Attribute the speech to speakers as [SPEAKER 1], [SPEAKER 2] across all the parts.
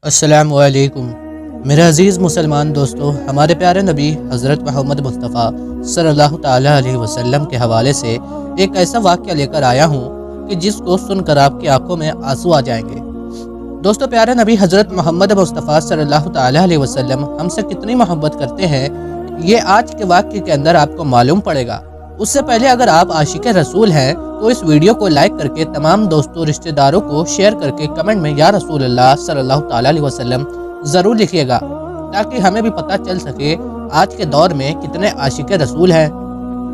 [SPEAKER 1] السلام علیکم میرے عزیز مسلمان دوستو، ہمارے پیارے نبی حضرت محمد مصطفیٰ صلی اللہ تعالیٰ علیہ وسلم کے حوالے سے ایک ایسا واقعہ لے کر آیا ہوں کہ جس کو سن کر آپ کی آنکھوں میں آنسو آ جائیں گے۔ دوستو، پیارے نبی حضرت محمد مصطفیٰ صلی اللہ تعالیٰ علیہ وسلم ہم سے کتنی محبت کرتے ہیں، یہ آج کے واقعے کے اندر آپ کو معلوم پڑے گا۔ اس سے پہلے اگر آپ عاشق رسول ہیں تو اس ویڈیو کو لائک کر کے تمام دوستوں رشتہ داروں کو شیئر کر کے کمنٹ میں یا رسول اللہ صلی اللہ تعالیٰ علیہ وسلم ضرور لکھیے گا، تاکہ ہمیں بھی پتہ چل سکے آج کے دور میں کتنے عاشق رسول ہیں۔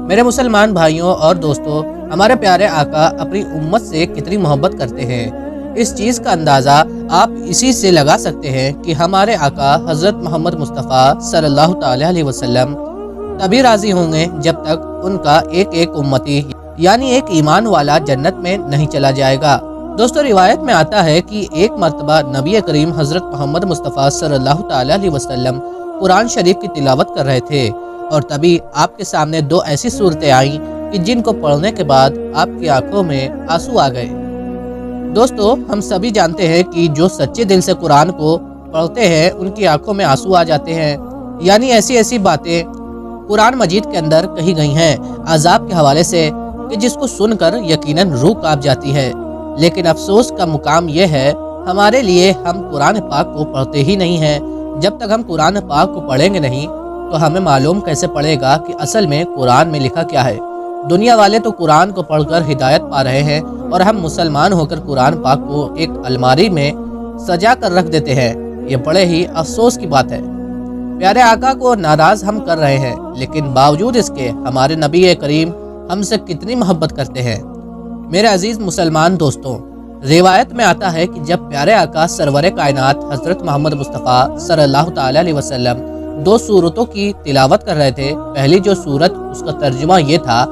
[SPEAKER 1] میرے مسلمان بھائیوں اور دوستوں، ہمارے پیارے آقا اپنی امت سے کتنی محبت کرتے ہیں، اس چیز کا اندازہ آپ اسی سے لگا سکتے ہیں کہ ہمارے آقا حضرت محمد مصطفیٰ صلی اللہ تعالیٰ علیہ وسلم تبھی راضی ہوں گے جب تک ان کا ایک ایک امتی یعنی ایک ایمان والا جنت میں نہیں چلا جائے گا۔ دوستو، روایت میں آتا ہے کہ ایک مرتبہ نبی کریم حضرت محمد مصطفیٰ صلی اللہ تعالیٰ علیہ وسلم قرآن شریف کی تلاوت کر رہے تھے، اور تبھی آپ کے سامنے دو ایسی صورتیں آئیں کہ جن کو پڑھنے کے بعد آپ کی آنکھوں میں آنسو آ گئے۔ دوستو، ہم سبھی جانتے ہیں کہ جو سچے دل سے قرآن کو پڑھتے ہیں ان کی آنکھوں میں آنسو آ جاتے ہیں، یعنی ایسی باتیں قرآن مجید کے اندر کہی گئی ہیں عذاب کے حوالے سے کہ جس کو سن کر یقیناً روح کانپ جاتی ہے۔ لیکن افسوس کا مقام یہ ہے ہمارے لیے، ہم قرآن پاک کو پڑھتے ہی نہیں ہیں۔ جب تک ہم قرآن پاک کو پڑھیں گے نہیں تو ہمیں معلوم کیسے پڑے گا کہ اصل میں قرآن میں لکھا کیا ہے۔ دنیا والے تو قرآن کو پڑھ کر ہدایت پا رہے ہیں، اور ہم مسلمان ہو کر قرآن پاک کو ایک الماری میں سجا کر رکھ دیتے ہیں۔ یہ بڑے ہی افسوس کی بات ہے۔ پیارے آقا کو ناراض ہم کر رہے ہیں، لیکن باوجود اس کے ہمارے نبی کریم ہم سے کتنی محبت کرتے ہیں۔ میرے عزیز مسلمان دوستوں، روایت میں آتا ہے کہ جب پیارے آقا سرور کائنات حضرت محمد مصطفیٰ صلی اللہ تعالیٰ علیہ وسلم دو سورتوں کی تلاوت کر رہے تھے، پہلی جو سورت اس کا ترجمہ یہ تھا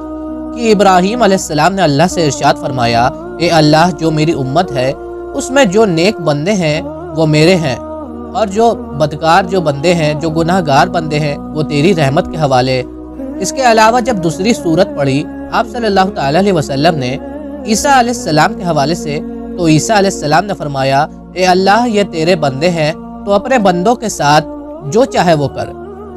[SPEAKER 1] کہ ابراہیم علیہ السلام نے اللہ سے ارشاد فرمایا، اے اللہ، جو میری امت ہے اس میں جو نیک بندے ہیں وہ میرے ہیں، اور جو بدکار جو بندے ہیں، جو گناہ گار بندے ہیں، وہ تیری رحمت کے حوالے۔ اس کے علاوہ جب دوسری سورت پڑھی آپ صلی اللہ تعالیٰ علیہ وسلم نے عیسیٰ علیہ السلام کے حوالے سے، تو عیسیٰ علیہ السلام نے فرمایا، اے اللہ، یہ تیرے بندے ہیں تو اپنے بندوں کے ساتھ جو چاہے وہ کر۔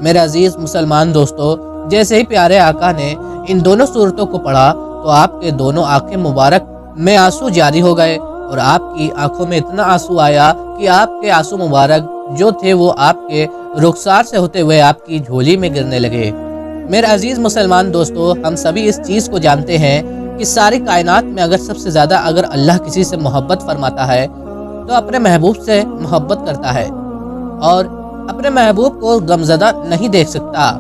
[SPEAKER 1] میرے عزیز مسلمان دوستو، جیسے ہی پیارے آقا نے ان دونوں سورتوں کو پڑھا تو آپ کے دونوں آنکھیں مبارک میں آنسو جاری ہو گئے، اور آپ کی آنکھوں میں اتنا آنسو آیا کہ آپ کے آنسو مبارک جو تھے وہ آپ کے رخسار سے ہوتے ہوئے آپ کی جھولی میں گرنے لگے۔ میرے عزیز مسلمان دوستو، ہم سبھی اس چیز کو جانتے ہیں کہ ساری کائنات میں اگر سب سے زیادہ اگر اللہ کسی سے محبت فرماتا ہے تو اپنے محبوب سے محبت کرتا ہے، اور اپنے محبوب کو غمزدہ نہیں دیکھ سکتا۔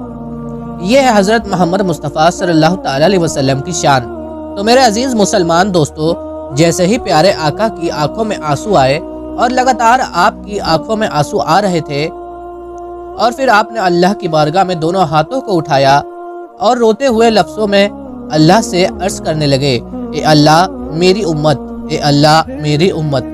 [SPEAKER 1] یہ ہے حضرت محمد مصطفیٰ صلی اللہ تعالیٰ علیہ وسلم کی شان۔ تو میرے عزیز مسلمان دوستو، جیسے ہی پیارے آقا کی آنکھوں میں آنسو آئے، اور لگاتار آپ کی آنکھوں میں آنسو آ رہے تھے، اور پھر آپ نے اللہ کی بارگاہ میں دونوں ہاتھوں کو اٹھایا اور روتے ہوئے لفظوں میں اللہ سے عرض کرنے لگے، اے اللہ میری امت، اے اللہ میری امت۔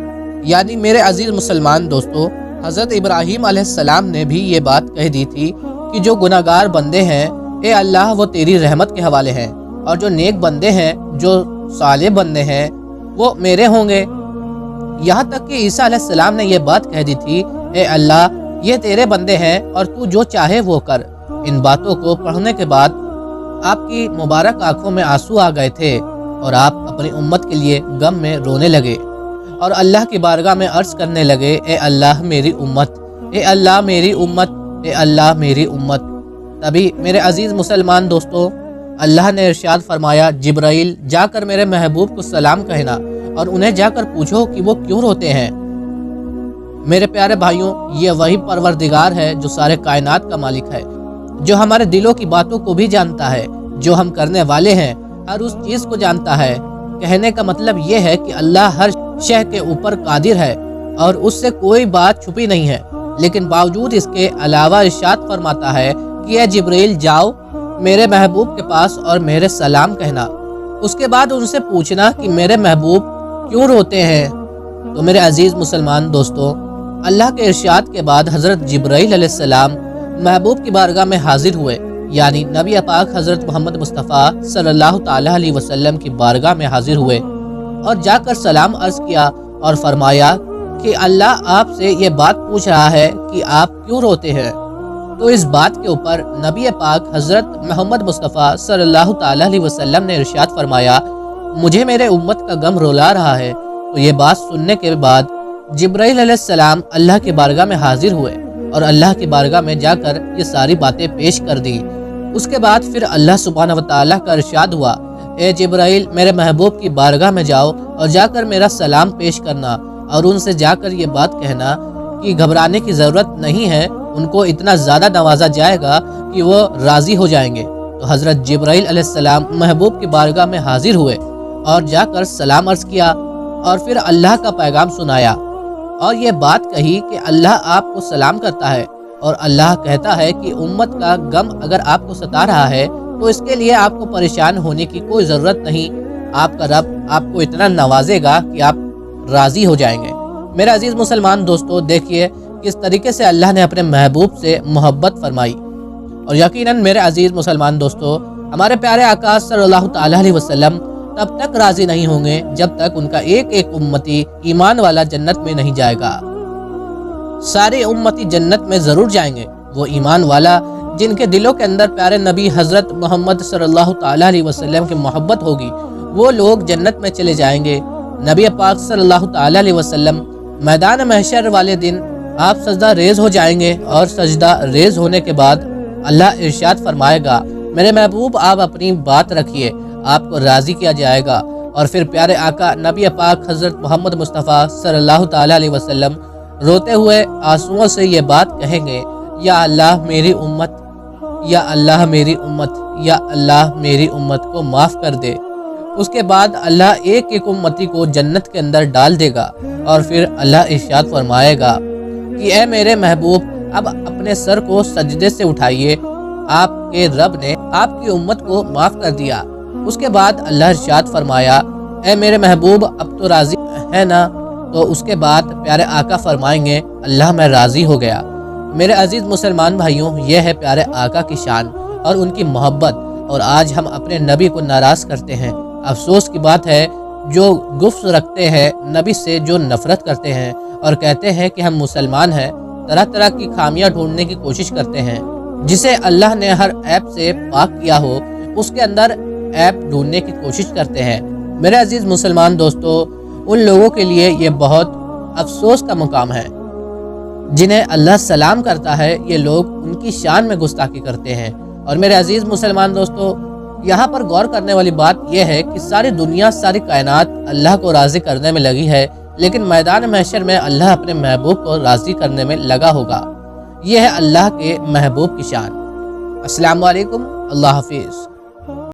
[SPEAKER 1] یعنی میرے عزیز مسلمان دوستو، حضرت ابراہیم علیہ السلام نے بھی یہ بات کہہ دی تھی کہ جو گناہ گار بندے ہیں، اے اللہ، وہ تیری رحمت کے حوالے ہیں، اور جو نیک بندے ہیں، جو صالح بندے ہیں، وہ میرے ہوں گے۔ یہاں تک کہ عیسیٰ علیہ السلام نے یہ بات کہہ دی تھی، اے اللہ، یہ تیرے بندے ہیں اور تو جو چاہے وہ کر۔ ان باتوں کو پڑھنے کے بعد آپ کی مبارک آنکھوں میں آنسو آ گئے تھے، اور آپ اپنی امت کے لیے غم میں رونے لگے، اور اللہ کی بارگاہ میں عرض کرنے لگے، اے اللہ میری امت، اے اللہ میری امت، اے اللہ میری امت۔ تبھی میرے عزیز مسلمان دوستو، اللہ نے ارشاد فرمایا، جبرائیل، جا کر میرے محبوب کو سلام کہنا، اور انہیں جا کر پوچھو کہ وہ کیوں روتے ہیں۔ میرے پیارے بھائیوں، یہ وہی پروردگار ہے جو سارے کائنات کا مالک ہے، جو ہمارے دلوں کی باتوں کو بھی جانتا ہے، جو ہم کرنے والے ہیں ہر اس چیز کو جانتا ہے۔ کہنے کا مطلب یہ ہے کہ اللہ ہر شے کے اوپر قادر ہے، اور اس سے کوئی بات چھپی نہیں ہے، لیکن باوجود اس کے علاوہ ارشاد فرماتا ہے کہ اے جبرائیل، جاؤ میرے محبوب کے پاس اور میرے سلام کہنا۔ اس کے بعد ان سے پوچھنا کہ میرے محبوب کیوں روتے ہیں۔ تو میرے عزیز مسلمان دوستو، اللہ کے ارشاد کے بعد حضرت جبرائیل علیہ السلام محبوب کی بارگاہ میں حاضر ہوئے، یعنی نبی پاک حضرت محمد مصطفیٰ صلی اللہ تعالیٰ علیہ وسلم کی بارگاہ میں حاضر ہوئے، اور جا کر سلام عرض کیا اور فرمایا کہ اللہ آپ سے یہ بات پوچھ رہا ہے کہ آپ کیوں روتے ہیں، تو اس بات کے اوپر نبی پاک حضرت محمد مصطفیٰ صلی اللہ تعالیٰ علیہ وسلم نے ارشاد فرمایا، مجھے میرے امت کا غم رلا رہا ہے۔ تو یہ بات سننے کے بعد جبرائیل علیہ السلام اللہ کی بارگاہ میں حاضر ہوئے اور اللہ کی بارگاہ میں جا کر یہ ساری باتیں پیش کر دی۔ اس کے بعد پھر اللہ سبحانہ وتعالیٰ کا ارشاد ہوا، اے جبرائیل میرے محبوب کی بارگاہ میں جاؤ اور جا کر میرا سلام پیش کرنا اور ان سے جا کر یہ بات کہنا کہ گھبرانے کی ضرورت نہیں ہے، ان کو اتنا زیادہ نوازا جائے گا کہ وہ راضی ہو جائیں گے۔ تو حضرت جبرائیل علیہ السلام محبوب کی بارگاہ میں حاضر ہوئے اور جا کر سلام عرض کیا اور پھر اللہ کا پیغام سنایا اور یہ بات کہی کہ اللہ آپ کو سلام کرتا ہے اور اللہ کہتا ہے کہ امت کا غم اگر آپ کو ستا رہا ہے تو اس کے لیے آپ کو پریشان ہونے کی کوئی ضرورت نہیں، آپ کا رب آپ کو اتنا نوازے گا کہ آپ راضی ہو جائیں گے۔ میرے عزیز مسلمان دوستو، دیکھیے کس طریقے سے اللہ نے اپنے محبوب سے محبت فرمائی، اور یقیناً میرے عزیز مسلمان دوستو، ہمارے پیارے آقا صلی اللہ تعالیٰ علیہ وسلم تب تک راضی نہیں ہوں گے جب تک ان کا ایک ایک امتی ایمان والا جنت میں نہیں جائے گا۔ سارے امتی جنت میں ضرور جائیں گے، وہ ایمان والا جن کے دلوں کے اندر پیارے نبی حضرت محمد صلی اللہ تعالیٰ علیہ وسلم کی محبت ہوگی، وہ لوگ جنت میں چلے جائیں گے۔ نبی پاک صلی اللہ تعالیٰ علیہ وسلم میدان محشر والے دن آپ سجدہ ریز ہو جائیں گے اور سجدہ ریز ہونے کے بعد اللہ ارشاد فرمائے گا، میرے محبوب آپ اپنی بات رکھیے، آپ کو راضی کیا جائے گا۔ اور پھر پیارے آقا نبی پاک حضرت محمد مصطفیٰ صلی اللہ تعالیٰ علیہ وسلم روتے ہوئے آنسوؤں سے یہ بات کہیں گے، یا اللہ میری امت، یا اللہ میری امت، یا اللہ میری امت کو معاف کر دے۔ اس کے بعد اللہ ایک ایک امتی کو جنت کے اندر ڈال دے گا اور پھر اللہ ارشاد فرمائے گا کہ اے میرے محبوب اب اپنے سر کو سجدے سے اٹھائیے، آپ کے رب نے آپ کی امت کو معاف کر دیا۔ اس کے بعد اللہ ارشاد فرمایا، اے میرے محبوب اب تو راضی ہے نا؟ تو اس کے بعد پیارے آقا فرمائیں گے، اللہ میں راضی ہو گیا۔ میرے عزیز مسلمان بھائیوں، یہ ہے پیارے آقا کی شان اور ان کی محبت، اور آج ہم اپنے نبی کو ناراض کرتے ہیں۔ افسوس کی بات ہے جو گفت رکھتے ہیں نبی سے، جو نفرت کرتے ہیں اور کہتے ہیں کہ ہم مسلمان ہیں، طرح طرح کی خامیاں ڈھونڈنے کی کوشش کرتے ہیں۔ جسے اللہ نے ہر عیب سے پاک کیا ہو اس کے اندر عیب ڈھونڈنے کی کوشش کرتے ہیں۔ میرے عزیز مسلمان دوستو، ان لوگوں کے لیے یہ بہت افسوس کا مقام ہے جنہیں اللہ سلام کرتا ہے، یہ لوگ ان کی شان میں گستاخی کرتے ہیں۔ اور میرے عزیز مسلمان دوستو، یہاں پر غور کرنے والی بات یہ ہے کہ ساری دنیا، ساری کائنات اللہ کو راضی کرنے میں لگی ہے، لیکن میدان محشر میں اللہ اپنے محبوب کو راضی کرنے میں لگا ہوگا۔ یہ ہے اللہ کے محبوب کی شان۔ السلام علیکم، اللہ حافظ۔